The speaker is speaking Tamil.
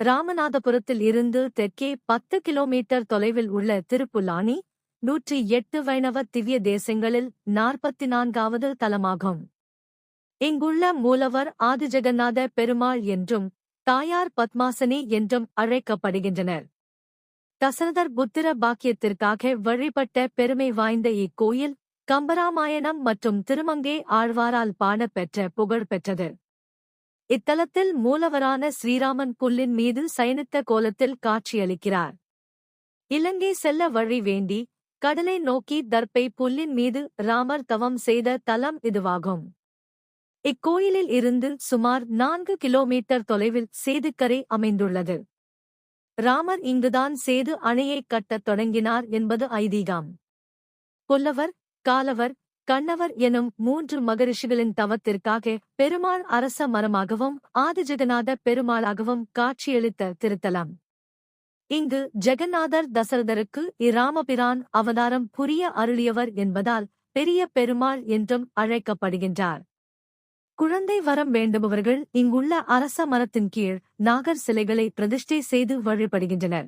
ராமநாதபுரத்தில் இருந்து தெற்கே 10 கிலோமீட்டர் தொலைவில் உள்ள திருப்புல்லானி 108 வைணவ திவ்ய தேசங்களில் 44வது தலமாகும். இங்குள்ள மூலவர் ஆதிஜெகநாத பெருமாள் என்றும் தாயார் பத்மாசனி என்றும் அழைக்கப்படுகின்றனர். தசரதர் புத்திர பாக்கியத்திற்காக வழிபட்ட பெருமை வாய்ந்த இக்கோயில் கம்பராமாயணம் மற்றும் திருமங்கை ஆழ்வாரால் பாடப்பெற்ற புகழ் பெற்றது. இத்தலத்தில் மூலவரான ஸ்ரீராமன் புல்லின் மீது சயனித்த கோலத்தில் காட்சியளிக்கிறார். இலங்கை செல்ல வழி வேண்டி கடலை நோக்கி தர்ப்பை புல்லின் மீது ராமர் தவம் செய்த தலம் இதுவாகும். இக்கோயிலில் இருந்து சுமார் 4 கிலோமீட்டர் தொலைவில் சேதுக்கரை அமைந்துள்ளது. ராமர் இங்குதான் சேது அணையைக் கட்டத் தொடங்கினார் என்பது ஐதீகம். புல்லவர், காலவர், கண்ணவர் எனும் 3 மகரிஷிகளின் தவத்திற்காக பெருமாள் அரச மரமாகவும் ஆதிஜெகநாத பெருமாளாகவும் காட்சியளித்த திருத்தலம். இங்கு ஜெகநாதர் தசரதருக்கு இராமபிரான் அவதாரம் புரிய அருளியவர் என்பதால் பெரிய பெருமாள் என்றும் அழைக்கப்படுகின்றார். குழந்தை வரம் வேண்டுபவர்கள் இங்குள்ள அரச மரத்தின் கீழ் நாகர் சிலைகளை பிரதிஷ்டை செய்து வழிபடுகின்றனர்.